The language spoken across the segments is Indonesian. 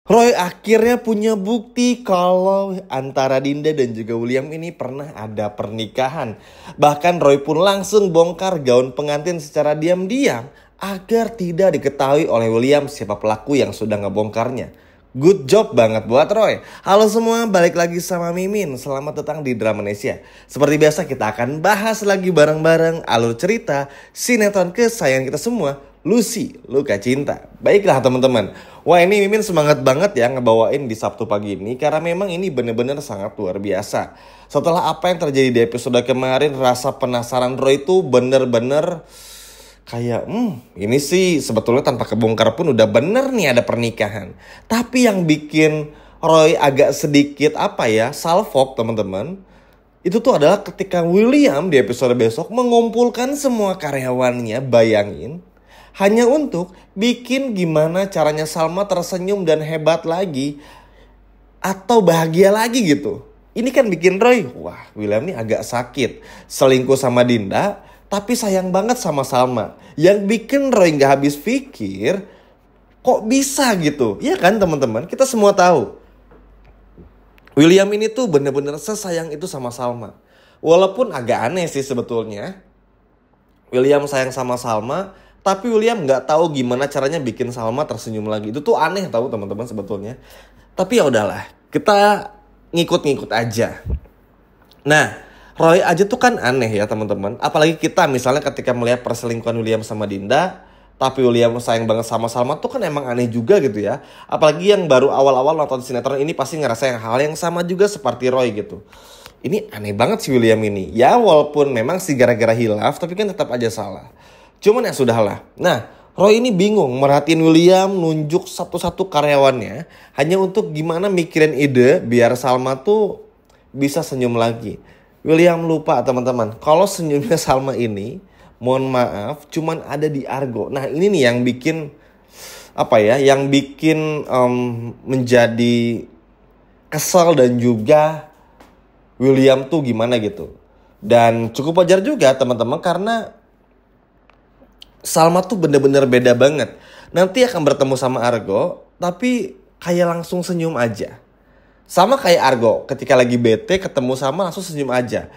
Roy akhirnya punya bukti kalau antara Dinda dan juga William ini pernah ada pernikahan. Bahkan Roy pun langsung bongkar gaun pengantin secara diam-diam agar tidak diketahui oleh William siapa pelaku yang sudah ngebongkarnya. Good job banget buat Roy. Halo semua, balik lagi sama Mimin. Selamat datang di Dramanesia. Seperti biasa kita akan bahas lagi bareng-bareng alur cerita sinetron kesayangan kita semua, Lucy, Luka Cinta. Baiklah teman-teman. Wah, ini Mimin semangat banget ya ngebawain di Sabtu pagi ini karena memang ini bener-bener sangat luar biasa. Setelah apa yang terjadi di episode kemarin, rasa penasaran Roy itu bener-bener kayak ini sih sebetulnya tanpa kebongkar pun udah bener nih ada pernikahan. Tapi yang bikin Roy agak sedikit salfok teman-teman, itu tuh adalah ketika William di episode besok mengumpulkan semua karyawannya, bayangin, hanya untuk bikin gimana caranya Salma tersenyum dan hebat lagi atau bahagia lagi gitu. Ini kan bikin Roy, wah William ini agak sakit. Selingkuh sama Dinda, tapi sayang banget sama Salma. Yang bikin Roy gak habis pikir, kok bisa gitu? Iya kan teman-teman, kita semua tahu. William ini tuh bener-bener sesayang itu sama Salma. Walaupun agak aneh sih sebetulnya. William sayang sama Salma, tapi William nggak tahu gimana caranya bikin Salma tersenyum lagi. Itu tuh aneh tahu teman-teman sebetulnya. Tapi ya udahlah, kita ngikut-ngikut aja. Nah, Roy aja tuh kan aneh ya teman-teman. Apalagi kita misalnya ketika melihat perselingkuhan William sama Dinda, tapi William sayang banget sama Salma tuh kan emang aneh juga gitu ya. Apalagi yang baru awal-awal nonton sinetron ini pasti ngerasa hal yang sama juga seperti Roy gitu. Ini aneh banget si William ini. Ya walaupun memang sih gara-gara hilaf, tapi kan tetap aja salah. Cuman ya sudahlah. Nah, Roy ini bingung merhatiin William nunjuk satu-satu karyawannya hanya untuk gimana mikirin ide biar Salma tuh bisa senyum lagi. William lupa teman-teman, kalau senyumnya Salma ini, mohon maaf, cuman ada di Argo. Nah ini nih yang bikin menjadi kesal dan juga William tuh gimana gitu. Dan cukup wajar juga teman-teman karena Salma tuh bener-bener beda banget. Nanti akan bertemu sama Argo, tapi kayak langsung senyum aja. Sama kayak Argo, ketika lagi bete ketemu Salma langsung senyum aja.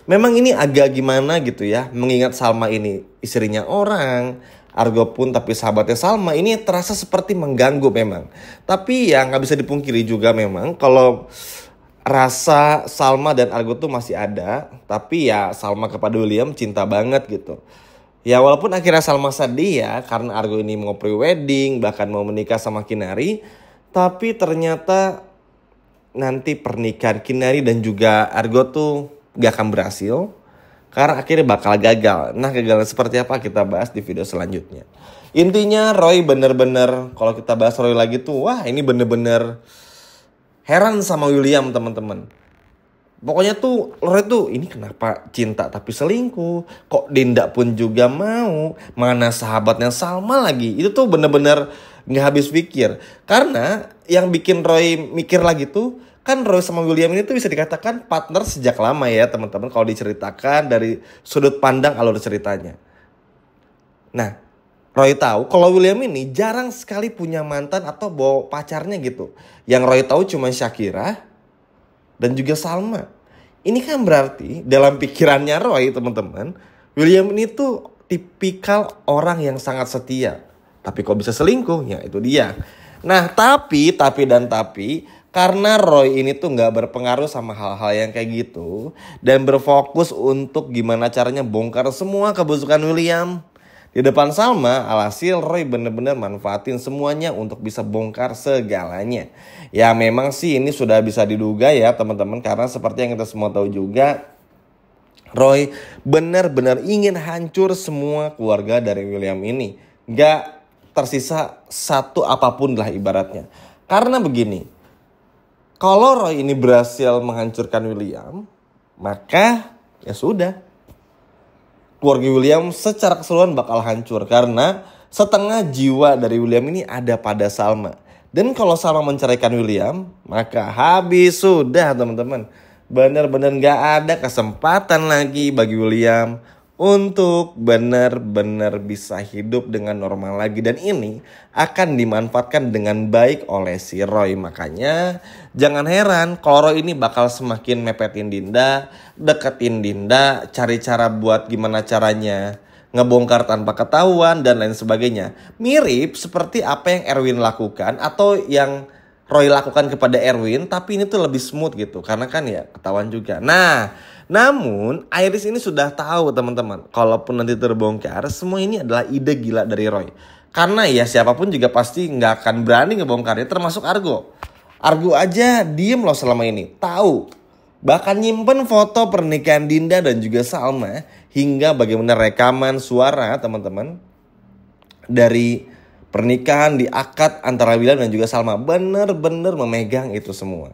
Memang ini agak gimana gitu ya, mengingat Salma ini istrinya orang, Argo pun tapi sahabatnya Salma, ini terasa seperti mengganggu memang. Tapi ya gak bisa dipungkiri juga memang kalau rasa Salma dan Argo tuh masih ada. Tapi ya Salma kepada William cinta banget gitu. Ya walaupun akhirnya Salma sedih ya karena Argo ini mau pre-wedding, bahkan mau menikah sama Kinari. Tapi ternyata nanti pernikahan Kinari dan juga Argo tuh gak akan berhasil. Karena akhirnya bakal gagal. Nah gagalnya seperti apa kita bahas di video selanjutnya. Intinya Roy bener-bener, kalau kita bahas Roy lagi tuh, wah ini bener-bener heran sama William teman-teman. Pokoknya tuh Roy tuh ini kenapa cinta tapi selingkuh. Kok Dinda pun juga mau. Mana sahabatnya Salma lagi. Itu tuh bener-bener gak habis pikir. Karena yang bikin Roy mikir lagi tuh, kan Roy sama William ini tuh bisa dikatakan partner sejak lama ya teman-teman. Kalau diceritakan dari sudut pandang alur ceritanya. Nah Roy tahu kalau William ini jarang sekali punya mantan atau bawa pacarnya gitu. Yang Roy tahu cuma Shakira dan juga Salma. Ini kan berarti dalam pikirannya Roy teman-teman, William ini tuh tipikal orang yang sangat setia. Tapi kok bisa selingkuh? Ya itu dia. Nah tapi karena Roy ini tuh gak berpengaruh sama hal-hal yang kayak gitu. Dan berfokus untuk gimana caranya bongkar semua kebusukan William di depan Salma, alhasil Roy bener-bener manfaatin semuanya untuk bisa bongkar segalanya. Ya memang sih ini sudah bisa diduga ya teman-teman. Karena seperti yang kita semua tahu juga, Roy benar-benar ingin hancur semua keluarga dari William ini. Gak tersisa satu apapun lah ibaratnya. Karena begini, kalau Roy ini berhasil menghancurkan William, maka ya sudah. Keluarga William secara keseluruhan bakal hancur karena setengah jiwa dari William ini ada pada Salma. Dan kalau Salma menceraikan William, maka habis sudah teman-teman. Benar-benar gak ada kesempatan lagi bagi William untuk benar-benar bisa hidup dengan normal lagi. Dan ini akan dimanfaatkan dengan baik oleh si Roy. Makanya jangan heran kalau Roy ini bakal semakin mepetin Dinda, deketin Dinda, cari cara buat gimana caranya ngebongkar tanpa ketahuan dan lain sebagainya. Mirip seperti apa yang Erwin lakukan atau yang Roy lakukan kepada Erwin, tapi ini tuh lebih smooth gitu karena kan ya ketahuan juga. Nah, namun Iris ini sudah tahu teman-teman, kalaupun nanti terbongkar, semua ini adalah ide gila dari Roy. Karena ya siapapun juga pasti nggak akan berani ngebongkarnya, termasuk Argo. Argo aja diem loh selama ini, tahu. Bahkan nyimpen foto pernikahan Dinda dan juga Salma hingga bagaimana rekaman suara teman-teman dari pernikahan di akad antara William dan juga Salma. Bener-bener memegang itu semua.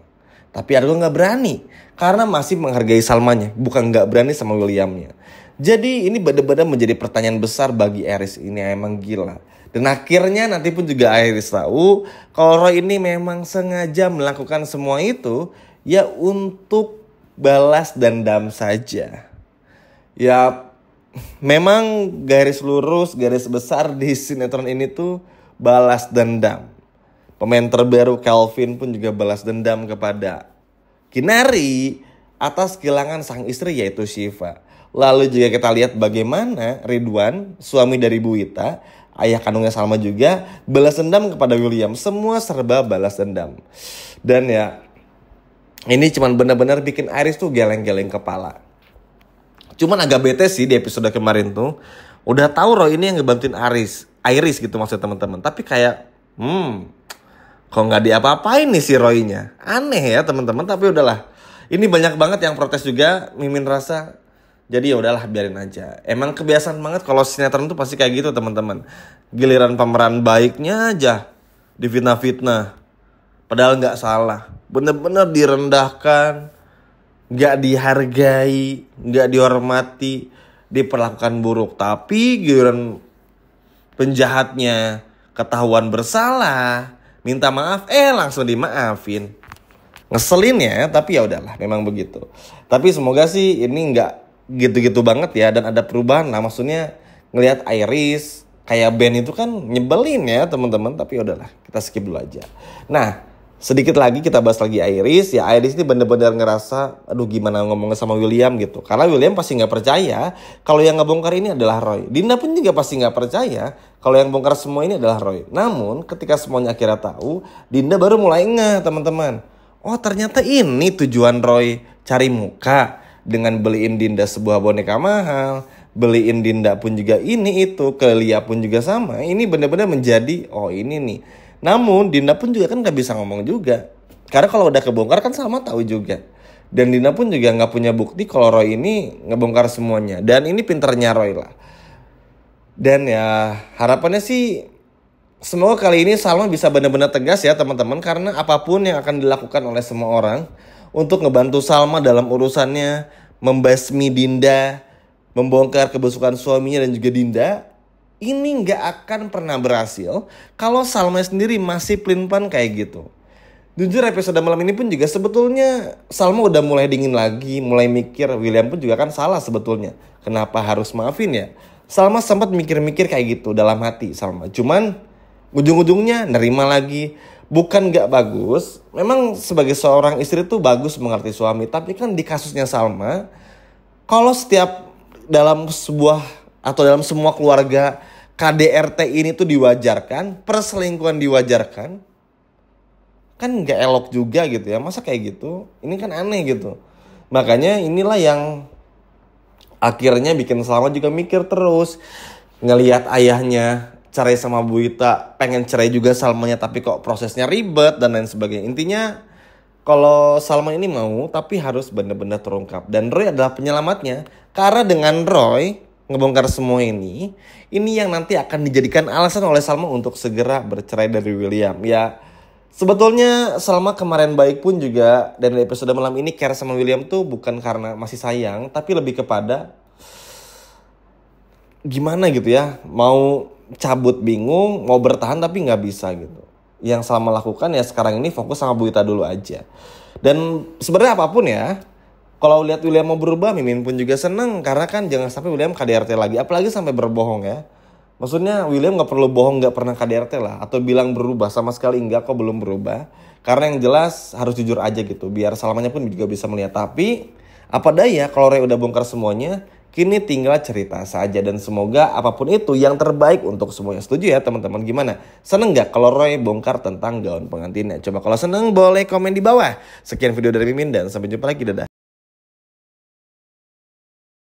Tapi Argo nggak berani karena masih menghargai Salmanya, bukan nggak berani sama Williamnya. Jadi ini benar-benar menjadi pertanyaan besar bagi Iris, ini emang gila. Dan akhirnya nanti pun juga Iris tahu kalau Roy ini memang sengaja melakukan semua itu ya untuk balas dendam saja. Ya memang garis lurus, garis besar di sinetron ini tuh balas dendam. Pemain terbaru Calvin pun juga balas dendam kepada Kinari atas kehilangan sang istri yaitu Shiva. Lalu juga kita lihat bagaimana Ridwan, suami dari Bu Wita, ayah kandungnya Salma juga balas dendam kepada William. Semua serba balas dendam. Dan ya ini cuman benar-benar bikin Iris tuh geleng-geleng kepala. Cuman agak bete sih di episode kemarin tuh. Udah tahu Roy ini yang ngebantuin Iris gitu maksud teman-teman. Tapi kayak kok nggak diapa-apain nih si Roy-nya. Aneh ya teman-teman, tapi udahlah. Ini banyak banget yang protes juga, Mimin rasa. Jadi ya udahlah biarin aja. Emang kebiasaan banget kalau sinetron tuh pasti kayak gitu teman-teman. Giliran pemeran baiknya aja difitnah-fitnah. Padahal nggak salah. Bener-bener direndahkan, nggak dihargai, nggak dihormati, diperlakukan buruk. Tapi giliran penjahatnya ketahuan bersalah, minta maaf, langsung dimaafin. Ngeselin ya, tapi ya udahlah, memang begitu. Tapi semoga sih ini nggak gitu-gitu banget ya dan ada perubahan. Nah maksudnya ngelihat Iris kayak Ben itu kan nyebelin ya teman-teman. Tapi ya udahlah, kita skip dulu aja. Nah sedikit lagi kita bahas lagi Iris. Ya Iris ini bener-bener ngerasa aduh gimana ngomongnya sama William gitu. Karena William pasti gak percaya kalau yang ngebongkar ini adalah Roy. Dinda pun juga pasti gak percaya kalau yang bongkar semua ini adalah Roy. Namun ketika semuanya akhirnya tahu, Dinda baru mulai ngeh teman-teman. Oh ternyata ini tujuan Roy cari muka dengan beliin Dinda sebuah boneka mahal. Beliin Dinda pun juga ini itu. Ke Lia pun juga sama. Ini bener-bener menjadi oh ini nih. Namun Dinda pun juga kan gak bisa ngomong juga. Karena kalau udah kebongkar kan Salma tahu juga. Dan Dinda pun juga gak punya bukti kalau Roy ini ngebongkar semuanya. Dan ini pinternya Roy lah. Dan ya harapannya sih semoga kali ini Salma bisa benar-benar tegas ya teman-teman. Karena apapun yang akan dilakukan oleh semua orang untuk ngebantu Salma dalam urusannya membasmi Dinda, membongkar kebusukan suaminya dan juga Dinda, ini nggak akan pernah berhasil kalau Salma sendiri masih pelin-pelan kayak gitu. Jujur episode malam ini pun juga sebetulnya Salma udah mulai dingin lagi, mulai mikir William pun juga kan salah sebetulnya. Kenapa harus maafin ya? Salma sempat mikir-mikir kayak gitu dalam hati Salma. Cuman ujung-ujungnya nerima lagi. Bukan nggak bagus, memang sebagai seorang istri tuh bagus mengerti suami. Tapi kan di kasusnya Salma, kalau setiap dalam sebuah atau dalam semua keluarga KDRT ini tuh diwajarkan, perselingkuhan diwajarkan, kan nggak elok juga gitu ya. Masa kayak gitu? Ini kan aneh gitu. Makanya inilah yang akhirnya bikin Salma juga mikir terus. Ngelihat ayahnya cerai sama Bu Wita, pengen cerai juga Salmanya, tapi kok prosesnya ribet dan lain sebagainya. Intinya kalau Salma ini mau, tapi harus benar-benar terungkap. Dan Roy adalah penyelamatnya. Karena dengan Roy ngebongkar semua ini yang nanti akan dijadikan alasan oleh Salma untuk segera bercerai dari William. Ya sebetulnya Salma kemarin baik pun juga, dan di episode malam ini care sama William tuh bukan karena masih sayang, tapi lebih kepada gimana gitu ya, mau cabut bingung, mau bertahan tapi nggak bisa gitu. Yang Salma lakukan ya sekarang ini fokus sama Bu Wita dulu aja. Dan sebenarnya apapun ya, Kalau lihat William mau berubah, Mimin pun juga seneng. Karena kan jangan sampai William KDRT lagi. Apalagi sampai berbohong ya. Maksudnya William gak perlu bohong gak pernah KDRT lah. Atau bilang berubah, sama sekali enggak kok belum berubah. Karena yang jelas harus jujur aja gitu. Biar selamanya pun juga bisa melihat. Tapi apa daya kalau Ray udah bongkar semuanya. Kini tinggal cerita saja. Dan semoga apapun itu yang terbaik untuk semuanya. Setuju ya teman-teman? Gimana? Seneng gak kalau Roy bongkar tentang gaun pengantinnya? Coba kalau seneng boleh komen di bawah. Sekian video dari Mimin dan sampai jumpa lagi. Dadah.